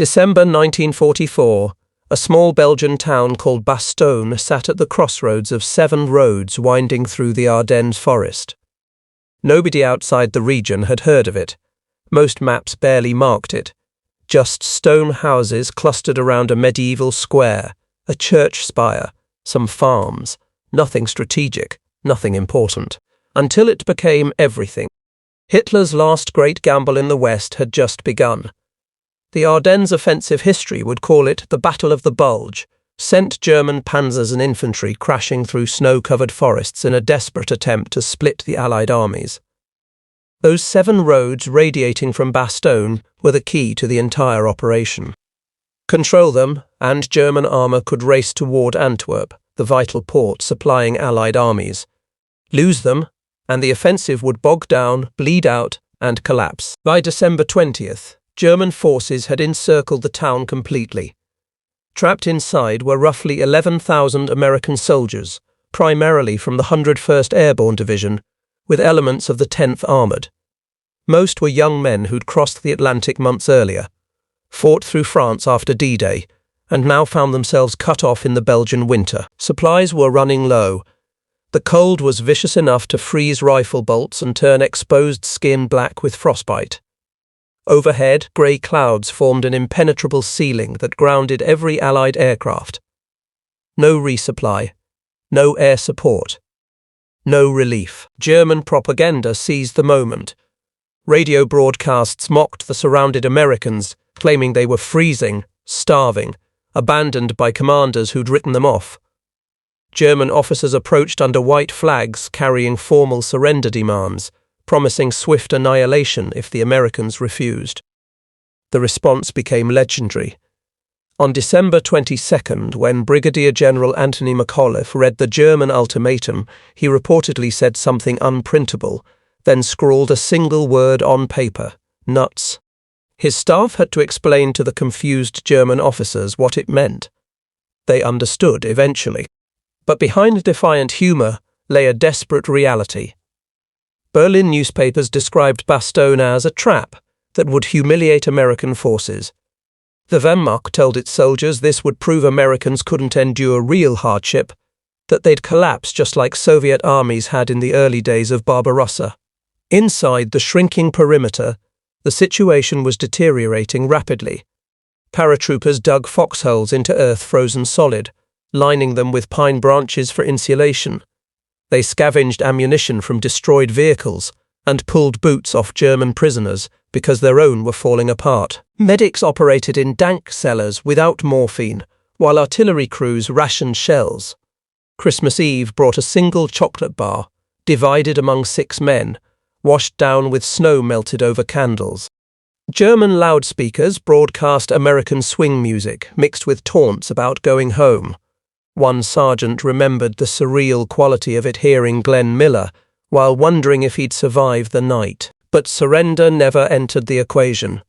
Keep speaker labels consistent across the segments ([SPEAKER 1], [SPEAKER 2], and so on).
[SPEAKER 1] December 1944, a small Belgian town called Bastogne sat at the crossroads of 7 roads winding through the Ardennes Forest. Nobody outside the region had heard of it. Most maps barely marked it. Just stone houses clustered around a medieval square, a church spire, some farms, nothing strategic, nothing important, until it became everything. Hitler's last great gamble in the West had just begun. The Ardennes offensive history would call it the Battle of the Bulge, sent German panzers and infantry crashing through snow-covered forests in a desperate attempt to split the Allied armies. Those 7 roads radiating from Bastogne were the key to the entire operation. Control them, and German armour could race toward Antwerp, the vital port supplying Allied armies. Lose them, and the offensive would bog down, bleed out, and collapse. By December 20th, German forces had encircled the town completely. Trapped inside were roughly 11,000 American soldiers, primarily from the 101st Airborne Division, with elements of the 10th Armoured. Most were young men who'd crossed the Atlantic months earlier, fought through France after D-Day, and now found themselves cut off in the Belgian winter. Supplies were running low. The cold was vicious enough to freeze rifle bolts and turn exposed skin black with frostbite. Overhead, grey clouds formed an impenetrable ceiling that grounded every Allied aircraft. No resupply, no air support, no relief. German propaganda seized the moment. Radio broadcasts mocked the surrounded Americans, claiming they were freezing, starving, abandoned by commanders who'd written them off. German officers approached under white flags carrying formal surrender demands, promising swift annihilation if the Americans refused. The response became legendary. On December 22nd, when Brigadier General Anthony McAuliffe read the German ultimatum, he reportedly said something unprintable, then scrawled a single word on paper: nuts. His staff had to explain to the confused German officers what it meant. They understood eventually. But behind defiant humour lay a desperate reality. Berlin newspapers described Bastogne as a trap that would humiliate American forces. The Wehrmacht told its soldiers this would prove Americans couldn't endure real hardship, that they'd collapse just like Soviet armies had in the early days of Barbarossa. Inside the shrinking perimeter, the situation was deteriorating rapidly. Paratroopers dug foxholes into earth frozen solid, lining them with pine branches for insulation. They scavenged ammunition from destroyed vehicles and pulled boots off German prisoners because their own were falling apart. Medics operated in dank cellars without morphine, while artillery crews rationed shells. Christmas Eve brought a single chocolate bar, divided among 6 men, washed down with snow melted over candles. German loudspeakers broadcast American swing music mixed with taunts about going home. One sergeant remembered the surreal quality of it hearing Glenn Miller while wondering if he'd survive the night. But surrender never entered the equation.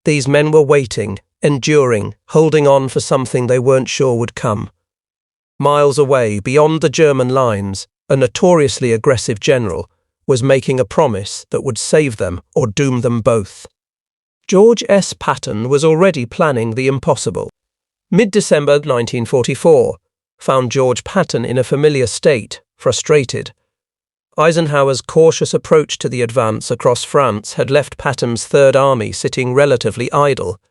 [SPEAKER 1] These men were waiting, enduring, holding on for something they weren't sure would come. Miles away, beyond the German lines, a notoriously aggressive general was making a promise that would save them or doom them both. George S. Patton was already planning the impossible. Mid-December 1944 found George Patton in a familiar state, frustrated. Eisenhower's cautious approach to the advance across France had left Patton's Third Army sitting relatively idle.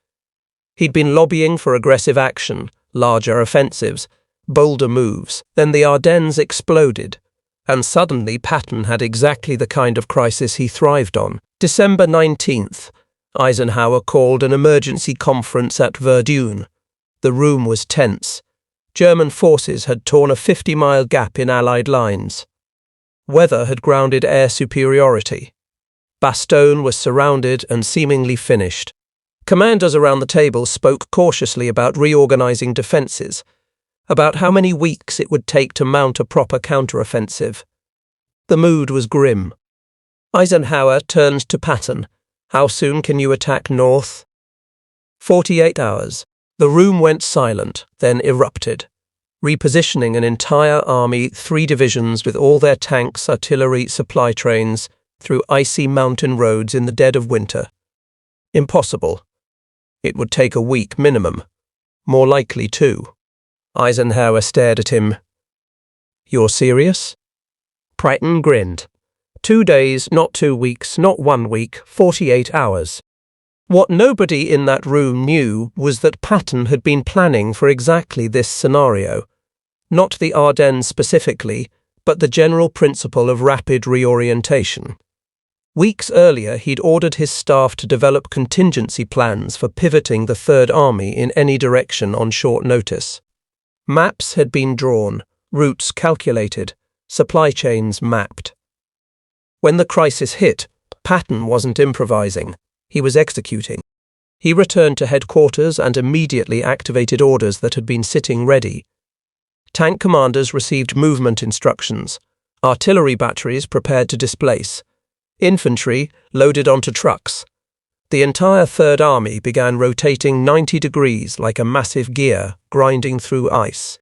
[SPEAKER 1] He'd been lobbying for aggressive action, larger offensives, bolder moves. Then the Ardennes exploded, and suddenly Patton had exactly the kind of crisis he thrived on. December 19th, Eisenhower called an emergency conference at Verdun. The room was tense. German forces had torn a 50-mile gap in Allied lines. Weather had grounded air superiority. Bastogne was surrounded and seemingly finished. Commanders around the table spoke cautiously about reorganizing defenses, about how many weeks it would take to mount a proper counteroffensive. The mood was grim. Eisenhower turned to Patton. "How soon can you attack north?" 48 hours. The room went silent, then erupted, repositioning an entire army, 3 divisions with all their tanks, artillery, supply trains, through icy mountain roads in the dead of winter. Impossible. It would take a week minimum. More likely 2. Eisenhower stared at him. "You're serious?" Patton grinned. 2 days, not 2 weeks, not 1 week, 48 hours. What nobody in that room knew was that Patton had been planning for exactly this scenario. Not the Ardennes specifically, but the general principle of rapid reorientation. Weeks earlier, he'd ordered his staff to develop contingency plans for pivoting the Third Army in any direction on short notice. Maps had been drawn, routes calculated, supply chains mapped. When the crisis hit, Patton wasn't improvising. He was executing. He returned to headquarters and immediately activated orders that had been sitting ready. Tank commanders received movement instructions. Artillery batteries prepared to displace. Infantry loaded onto trucks. The entire Third Army began rotating 90 degrees like a massive gear, grinding through ice.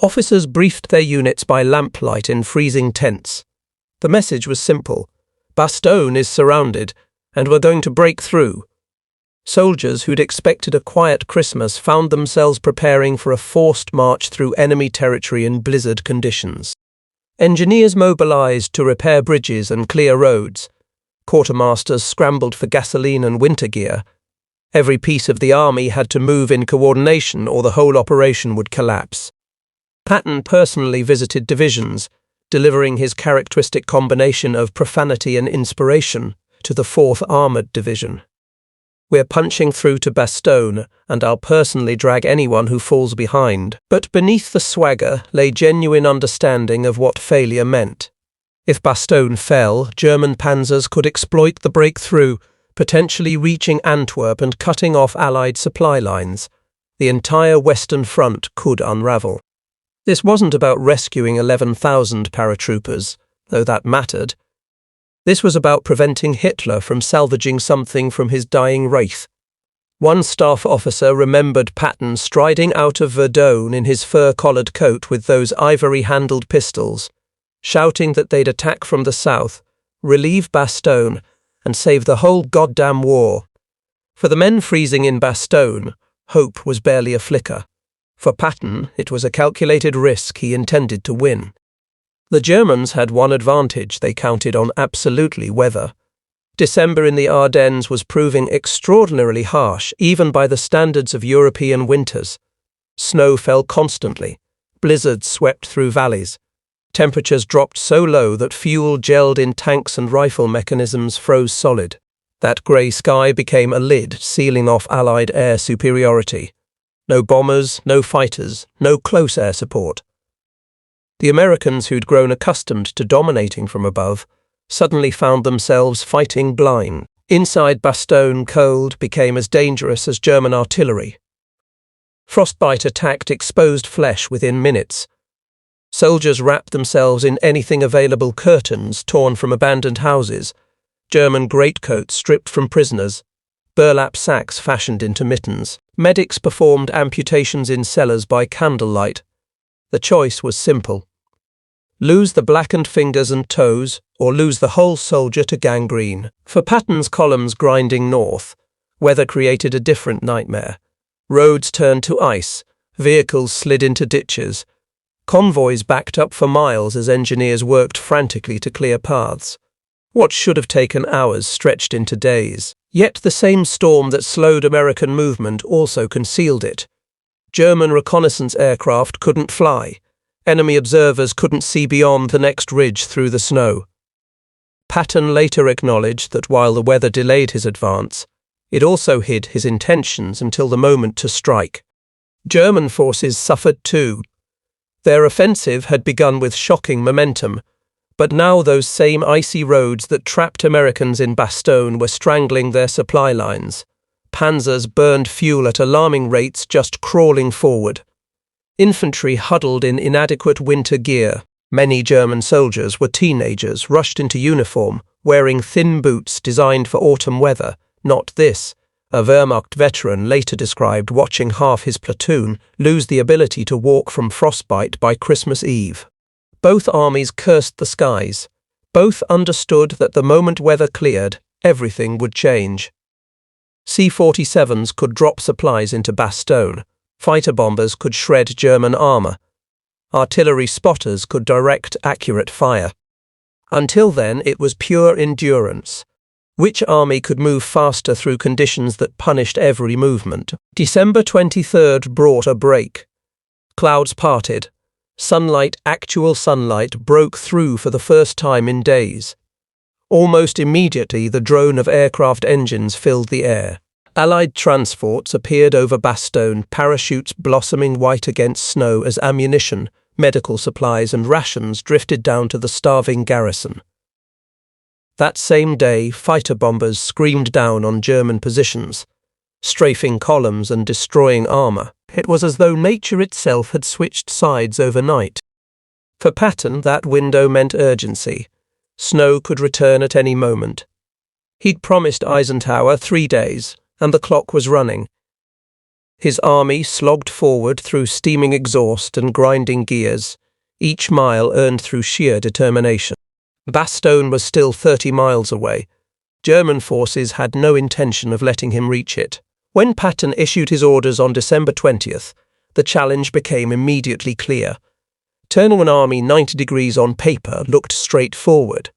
[SPEAKER 1] Officers briefed their units by lamplight in freezing tents. The message was simple. Bastogne is surrounded, and we're going to break through. Soldiers who'd expected a quiet Christmas found themselves preparing for a forced march through enemy territory in blizzard conditions. Engineers mobilized to repair bridges and clear roads. Quartermasters scrambled for gasoline and winter gear. Every piece of the army had to move in coordination or the whole operation would collapse. Patton personally visited divisions, delivering his characteristic combination of profanity and inspiration to the 4th Armored Division. "We're punching through to Bastogne, and I'll personally drag anyone who falls behind." But beneath the swagger lay genuine understanding of what failure meant. If Bastogne fell, German panzers could exploit the breakthrough, potentially reaching Antwerp and cutting off Allied supply lines. The entire Western Front could unravel. This wasn't about rescuing 11,000 paratroopers, though that mattered. This was about preventing Hitler from salvaging something from his dying wraith. One staff officer remembered Patton striding out of Verdun in his fur-collared coat with those ivory-handled pistols, shouting that they'd attack from the south, relieve Bastogne, and save the whole goddamn war. For the men freezing in Bastogne, hope was barely a flicker. For Patton, it was a calculated risk he intended to win. The Germans had one advantage: they counted on absolutely weather. December in the Ardennes was proving extraordinarily harsh, even by the standards of European winters. Snow fell constantly. Blizzards swept through valleys. Temperatures dropped so low that fuel gelled in tanks and rifle mechanisms froze solid. That grey sky became a lid sealing off Allied air superiority. No bombers, no fighters, no close air support. The Americans, who'd grown accustomed to dominating from above, suddenly found themselves fighting blind. Inside Bastogne, cold became as dangerous as German artillery. Frostbite attacked exposed flesh within minutes. Soldiers wrapped themselves in anything available: curtains torn from abandoned houses, German greatcoats stripped from prisoners, burlap sacks fashioned into mittens. Medics performed amputations in cellars by candlelight. The choice was simple. Lose the blackened fingers and toes, or lose the whole soldier to gangrene. For Patton's columns grinding north, weather created a different nightmare. Roads turned to ice, vehicles slid into ditches. Convoys backed up for miles as engineers worked frantically to clear paths. What should have taken hours stretched into days. Yet the same storm that slowed American movement also concealed it. German reconnaissance aircraft couldn't fly. Enemy observers couldn't see beyond the next ridge through the snow. Patton later acknowledged that while the weather delayed his advance, it also hid his intentions until the moment to strike. German forces suffered too. Their offensive had begun with shocking momentum, but now those same icy roads that trapped Americans in Bastogne were strangling their supply lines. Panzers burned fuel at alarming rates, just crawling forward. Infantry huddled in inadequate winter gear. Many German soldiers were teenagers rushed into uniform, wearing thin boots designed for autumn weather. Not this, a Wehrmacht veteran later described watching half his platoon lose the ability to walk from frostbite by Christmas Eve. Both armies cursed the skies. Both understood that the moment weather cleared, everything would change. C-47s could drop supplies into Bastogne. Fighter bombers could shred German armor. Artillery spotters could direct accurate fire. Until then, it was pure endurance. Which army could move faster through conditions that punished every movement? December 23rd brought a break. Clouds parted. Actual sunlight, broke through for the first time in days. Almost immediately, the drone of aircraft engines filled the air. Allied transports appeared over Bastogne, parachutes blossoming white against snow as ammunition, medical supplies and rations drifted down to the starving garrison. That same day, fighter bombers screamed down on German positions, strafing columns and destroying armor. It was as though nature itself had switched sides overnight. For Patton, that window meant urgency. Snow could return at any moment. He'd promised Eisenhower 3 days, and the clock was running. His army slogged forward through steaming exhaust and grinding gears, each mile earned through sheer determination. Bastogne was still 30 miles away. German forces had no intention of letting him reach it. When Patton issued his orders on December 20th, the challenge became immediately clear. Turning an army 90 degrees on paper looked straightforward.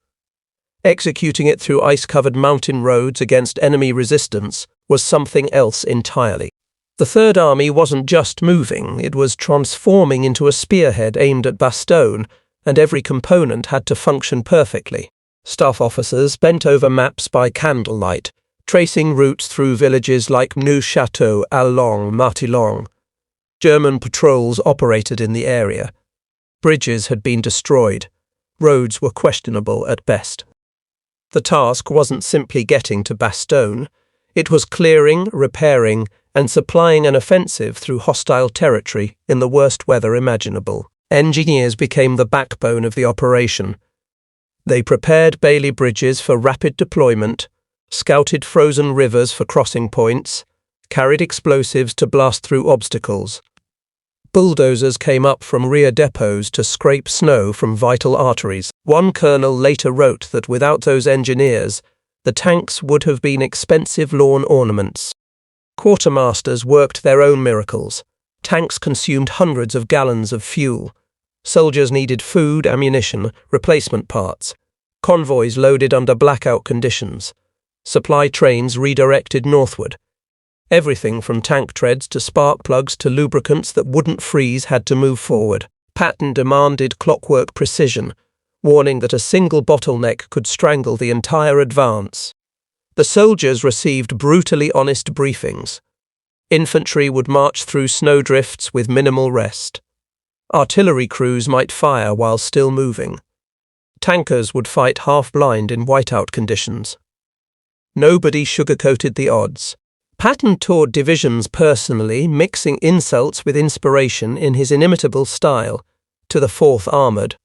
[SPEAKER 1] Executing it through ice-covered mountain roads against enemy resistance was something else entirely. The Third Army wasn't just moving, it was transforming into a spearhead aimed at Bastogne, and every component had to function perfectly. Staff officers bent over maps by candlelight, tracing routes through villages like Neufchâteau, Allons, Martillon. German patrols operated in the area. Bridges had been destroyed. Roads were questionable at best. The task wasn't simply getting to Bastogne. It was clearing, repairing, and supplying an offensive through hostile territory in the worst weather imaginable. Engineers became the backbone of the operation. They prepared Bailey bridges for rapid deployment, scouted frozen rivers for crossing points, carried explosives to blast through obstacles. Bulldozers came up from rear depots to scrape snow from vital arteries. One colonel later wrote that without those engineers, the tanks would have been expensive lawn ornaments. Quartermasters worked their own miracles. Tanks consumed hundreds of gallons of fuel. Soldiers needed food, ammunition, replacement parts. Convoys loaded under blackout conditions. Supply trains redirected northward. Everything from tank treads to spark plugs to lubricants that wouldn't freeze had to move forward. Patton demanded clockwork precision, warning that a single bottleneck could strangle the entire advance. The soldiers received brutally honest briefings. Infantry would march through snowdrifts with minimal rest. Artillery crews might fire while still moving. Tankers would fight half-blind in whiteout conditions. Nobody sugarcoated the odds. Patton toured divisions personally, mixing insults with inspiration in his inimitable style. To the 4th Armoured,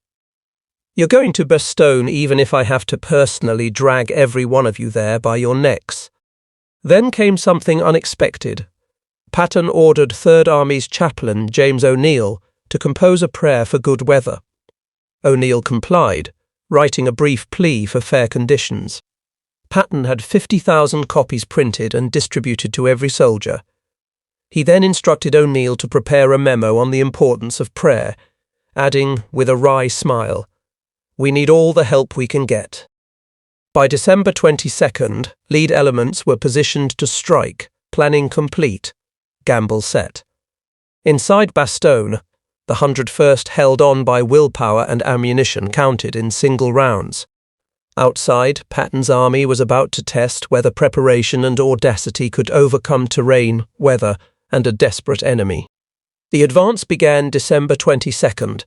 [SPEAKER 1] "You're going to Bastogne even if I have to personally drag every one of you there by your necks." Then came something unexpected. Patton ordered 3rd Army's chaplain, James O'Neill, to compose a prayer for good weather. O'Neill complied, writing a brief plea for fair conditions. Patton had 50,000 copies printed and distributed to every soldier. He then instructed O'Neill to prepare a memo on the importance of prayer, adding, with a wry smile, "We need all the help we can get." By December 22nd, lead elements were positioned to strike, planning complete, gamble set. Inside Bastogne, the 101st held on by willpower and ammunition counted in single rounds. Outside, Patton's army was about to test whether preparation and audacity could overcome terrain, weather, and a desperate enemy. The advance began December 22nd.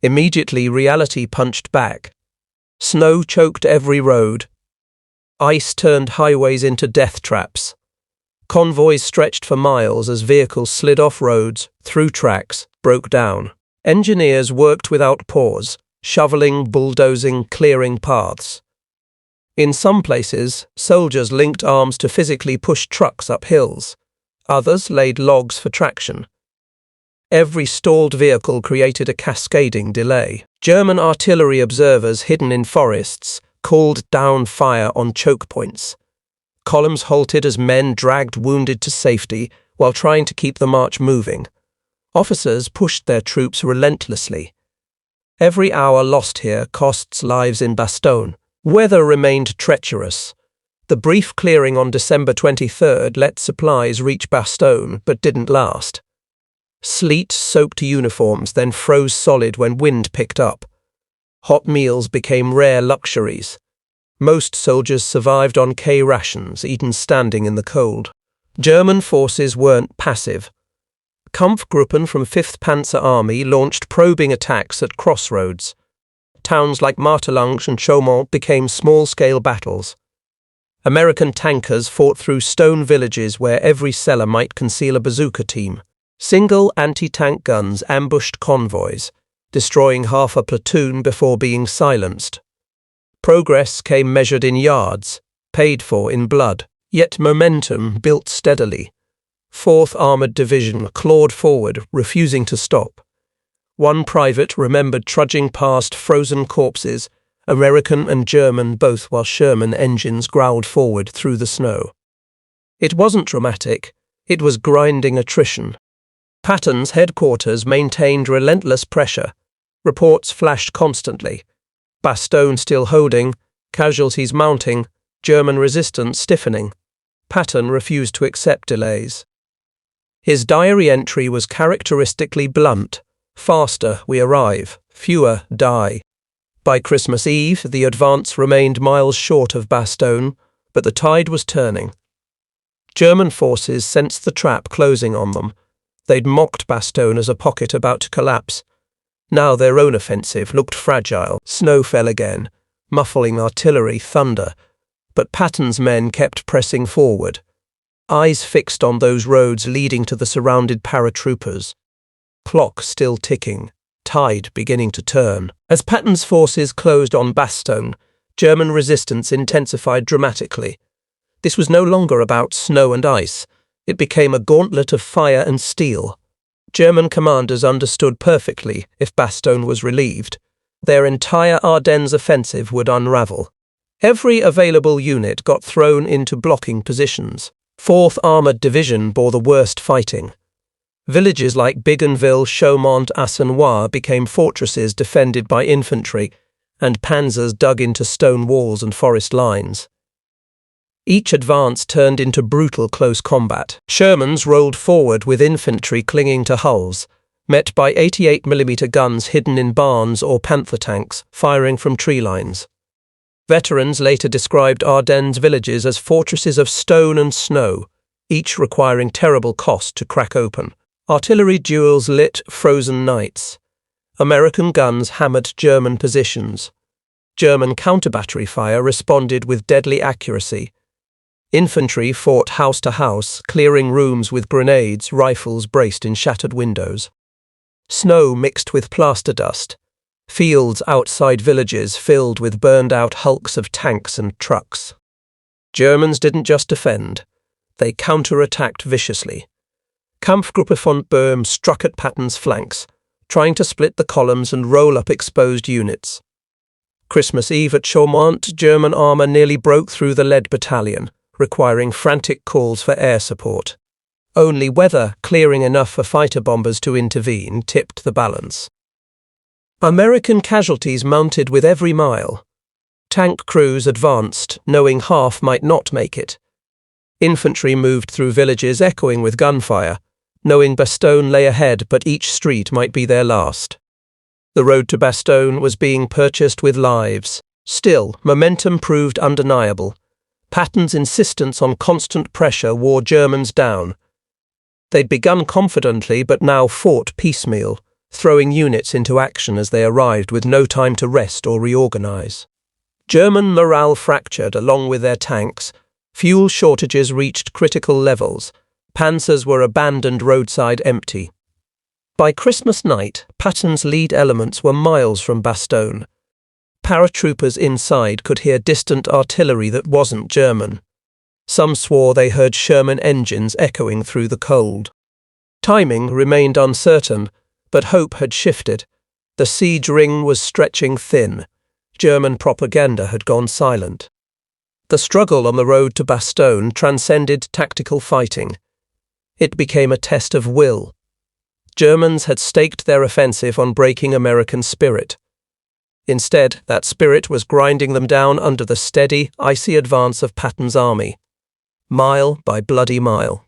[SPEAKER 1] Immediately, reality punched back. Snow choked every road. Ice turned highways into death traps. Convoys stretched for miles as vehicles slid off roads, through tracks, broke down. Engineers worked without pause, shoveling, bulldozing, clearing paths. In some places, soldiers linked arms to physically push trucks up hills. Others laid logs for traction. Every stalled vehicle created a cascading delay. German artillery observers hidden in forests called down fire on choke points. Columns halted as men dragged wounded to safety while trying to keep the march moving. Officers pushed their troops relentlessly. Every hour lost here costs lives in Bastogne. Weather remained treacherous. The brief clearing on December 23rd let supplies reach Bastogne, but didn't last. Sleet soaked uniforms then froze solid when wind picked up. Hot meals became rare luxuries. Most soldiers survived on K rations, eaten standing in the cold. German forces weren't passive. Kampfgruppen from 5th Panzer Army launched probing attacks at crossroads. Towns like Martelange and Chaumont became small-scale battles. American tankers fought through stone villages where every cellar might conceal a bazooka team. Single anti-tank guns ambushed convoys, destroying half a platoon before being silenced. Progress came measured in yards, paid for in blood, yet momentum built steadily. 4th Armoured Division clawed forward, refusing to stop. One private remembered trudging past frozen corpses, American and German both, while Sherman engines growled forward through the snow. It wasn't dramatic, it was grinding attrition. Patton's headquarters maintained relentless pressure. Reports flashed constantly. Bastogne still holding, casualties mounting, German resistance stiffening. Patton refused to accept delays. His diary entry was characteristically blunt. Faster we arrive, fewer die. By Christmas Eve, the advance remained miles short of Bastogne, but the tide was turning. German forces sensed the trap closing on them. They'd mocked Bastogne as a pocket about to collapse. Now their own offensive looked fragile. Snow fell again, muffling artillery thunder, but Patton's men kept pressing forward. Eyes fixed on those roads leading to the surrounded paratroopers. Clock still ticking, tide beginning to turn. As Patton's forces closed on Bastogne, German resistance intensified dramatically. This was no longer about snow and ice. It became a gauntlet of fire and steel. German commanders understood perfectly if Bastogne was relieved. Their entire Ardennes offensive would unravel. Every available unit got thrown into blocking positions. 4th Armoured Division bore the worst fighting. Villages like Bigonville, Chaumont, Assenois became fortresses defended by infantry, and panzers dug into stone walls and forest lines. Each advance turned into brutal close combat. Shermans rolled forward with infantry clinging to hulls, met by 88mm guns hidden in barns or Panther tanks firing from tree lines. Veterans later described Ardennes villages as fortresses of stone and snow, each requiring terrible cost to crack open. Artillery duels lit frozen nights. American guns hammered German positions. German counter-battery fire responded with deadly accuracy. Infantry fought house to house, clearing rooms with grenades, rifles braced in shattered windows. Snow mixed with plaster dust. Fields outside villages filled with burned-out hulks of tanks and trucks. Germans didn't just defend, they counter-attacked viciously. Kampfgruppe von Böhm struck at Patton's flanks, trying to split the columns and roll up exposed units. Christmas Eve at Chaumont, German armour nearly broke through the lead battalion, requiring frantic calls for air support. Only weather, clearing enough for fighter bombers to intervene, tipped the balance. American casualties mounted with every mile. Tank crews advanced, knowing half might not make it. Infantry moved through villages echoing with gunfire, knowing Bastogne lay ahead but each street might be their last. The road to Bastogne was being purchased with lives. Still, momentum proved undeniable. Patton's insistence on constant pressure wore Germans down. They'd begun confidently but now fought piecemeal, throwing units into action as they arrived with no time to rest or reorganize. German morale fractured along with their tanks. Fuel shortages reached critical levels. Panzers were abandoned roadside empty. By Christmas night, Patton's lead elements were miles from Bastogne. Paratroopers inside could hear distant artillery that wasn't German. Some swore they heard Sherman engines echoing through the cold. Timing remained uncertain, but hope had shifted. The siege ring was stretching thin. German propaganda had gone silent. The struggle on the road to Bastogne transcended tactical fighting. It became a test of will. Germans had staked their offensive on breaking American spirit. Instead, that spirit was grinding them down under the steady, icy advance of Patton's army, mile by bloody mile.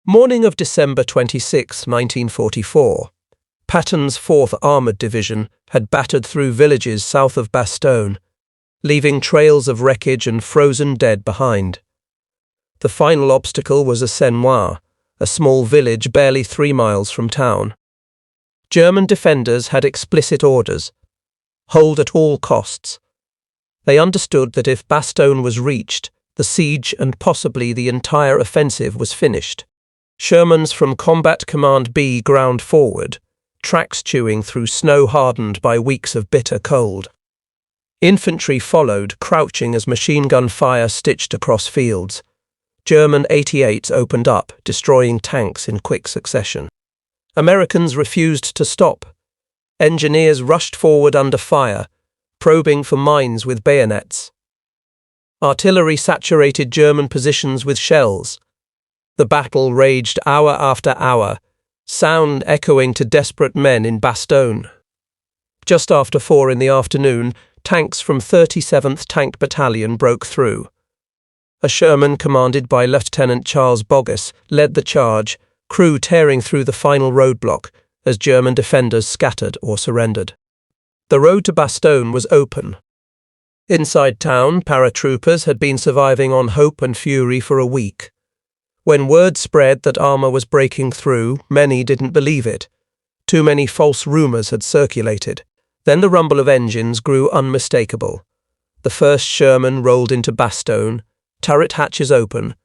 [SPEAKER 1] Morning of December 26, 1944, Patton's 4th Armoured Division had battered through villages south of Bastogne, leaving trails of wreckage and frozen dead behind. The final obstacle was Senoir, a small village barely 3 miles from town. German defenders had explicit orders: hold at all costs. They understood that if Bastogne was reached, the siege and possibly the entire offensive was finished. Shermans from Combat Command B ground forward, tracks chewing through snow hardened by weeks of bitter cold. Infantry followed, crouching as machine gun fire stitched across fields. German 88s opened up, destroying tanks in quick succession. Americans refused to stop. Engineers rushed forward under fire, probing for mines with bayonets. Artillery saturated German positions with shells. The battle raged hour after hour, sound echoing to desperate men in Bastogne. Just after 4 in the afternoon, tanks from 37th Tank Battalion broke through. A Sherman commanded by Lieutenant Charles Bogus led the charge, crew tearing through the final roadblock as German defenders scattered or surrendered. The road to Bastogne was open. Inside town, paratroopers had been surviving on hope and fury for a week. When word spread that armour was breaking through, many didn't believe it. Too many false rumours had circulated. Then the rumble of engines grew unmistakable. The first Sherman rolled into Bastogne, turret hatches open,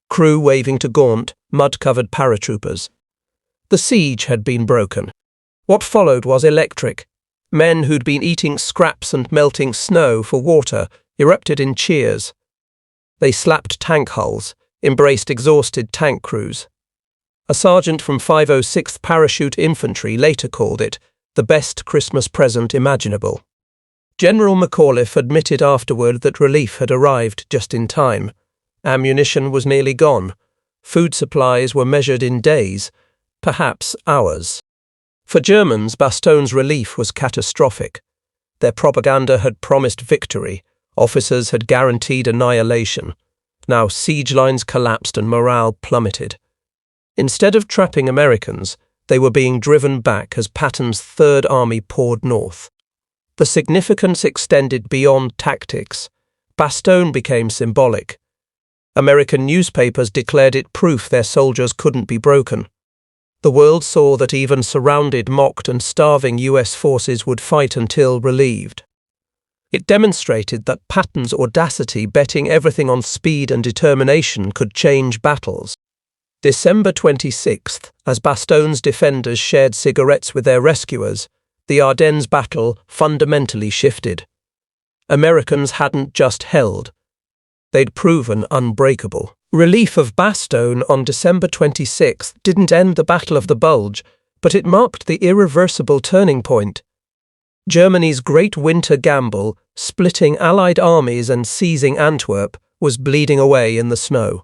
[SPEAKER 1] crew waving to gaunt, mud-covered paratroopers. The siege had been broken. What followed was electric. Men who'd been eating scraps and melting snow for water erupted in cheers. They slapped tank hulls, embraced exhausted tank crews. A sergeant from 506th Parachute Infantry later called it the best Christmas present imaginable. General McAuliffe admitted afterward that relief had arrived just in time. Ammunition was nearly gone. Food supplies were measured in days, perhaps hours. For Germans, Bastogne's relief was catastrophic. Their propaganda had promised victory. Officers had guaranteed annihilation. Now siege lines collapsed and morale plummeted. Instead of trapping Americans, they were being driven back as Patton's Third Army poured north. The significance extended beyond tactics. Bastogne became symbolic. American newspapers declared it proof their soldiers couldn't be broken. The world saw that even surrounded, mocked and starving US forces would fight until relieved. It demonstrated that Patton's audacity, betting everything on speed and determination, could change battles. December 26th, as Bastogne's defenders shared cigarettes with their rescuers, the Ardennes battle fundamentally shifted. Americans hadn't just held. They'd proven unbreakable. Relief of Bastogne on December 26th didn't end the Battle of the Bulge, but it marked the irreversible turning point. Germany's great winter gamble, splitting Allied armies and seizing Antwerp, was bleeding away in the snow.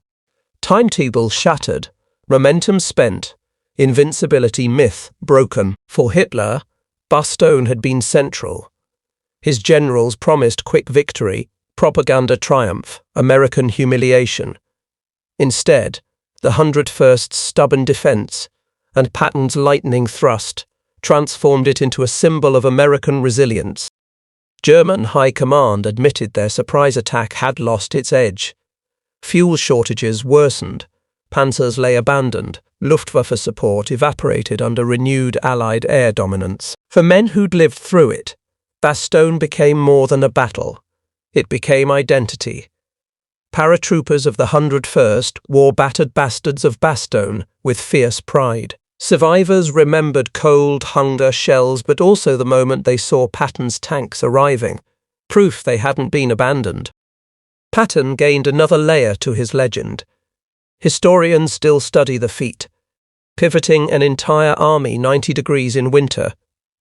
[SPEAKER 1] Timetable shattered, momentum spent, invincibility myth broken. For Hitler, Bastogne had been central. His generals promised quick victory, propaganda triumph, American humiliation. Instead, the 101st's stubborn defense and Patton's lightning thrust transformed it into a symbol of American resilience. German high command admitted their surprise attack had lost its edge. Fuel shortages worsened, Panzers lay abandoned, Luftwaffe support evaporated under renewed Allied air dominance. For men who'd lived through it, Bastogne became more than a battle. It became identity. Paratroopers of the 101st wore Battered Bastards of Bastogne with fierce pride. Survivors remembered cold, hunger, shells, but also the moment they saw Patton's tanks arriving, proof they hadn't been abandoned. Patton gained another layer to his legend. Historians still study the feat, pivoting an entire army 90 degrees in winter,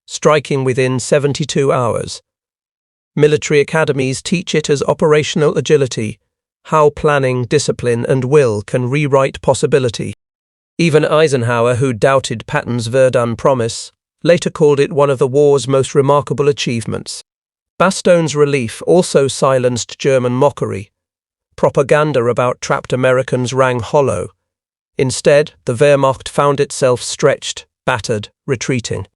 [SPEAKER 1] striking within 72 hours. Military academies teach it as operational agility, how planning, discipline, and will can rewrite possibility. Even Eisenhower, who doubted Patton's Verdun promise, later called it one of the war's most remarkable achievements. Bastogne's relief also silenced German mockery. Propaganda about trapped Americans rang hollow. Instead, the Wehrmacht found itself stretched, battered, retreating.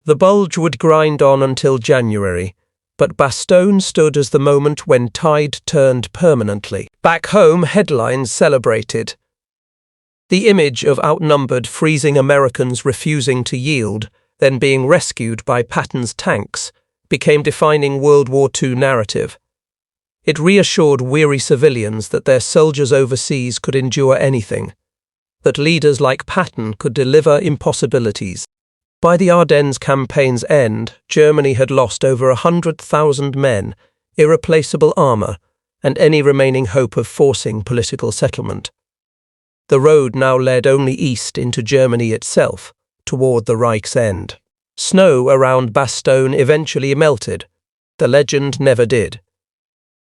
[SPEAKER 1] The Bulge would grind on until January, but Bastogne stood as the moment when tide turned permanently. Back home, headlines celebrated. The image of outnumbered, freezing Americans refusing to yield, then being rescued by Patton's tanks, became defining World War II narrative. It reassured weary civilians that their soldiers overseas could endure anything, that leaders like Patton could deliver impossibilities. By the Ardennes campaign's end, Germany had lost over 100,000 men, irreplaceable armour, and any remaining hope of forcing political settlement. The road now led only east into Germany itself, toward the Reich's end. Snow around Bastogne eventually melted. The legend never did.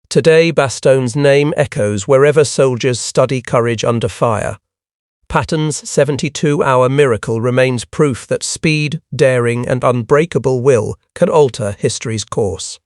[SPEAKER 1] Today, Bastogne's name echoes wherever soldiers study courage under fire. Patton's 72-hour miracle remains proof that speed, daring, and unbreakable will can alter history's course.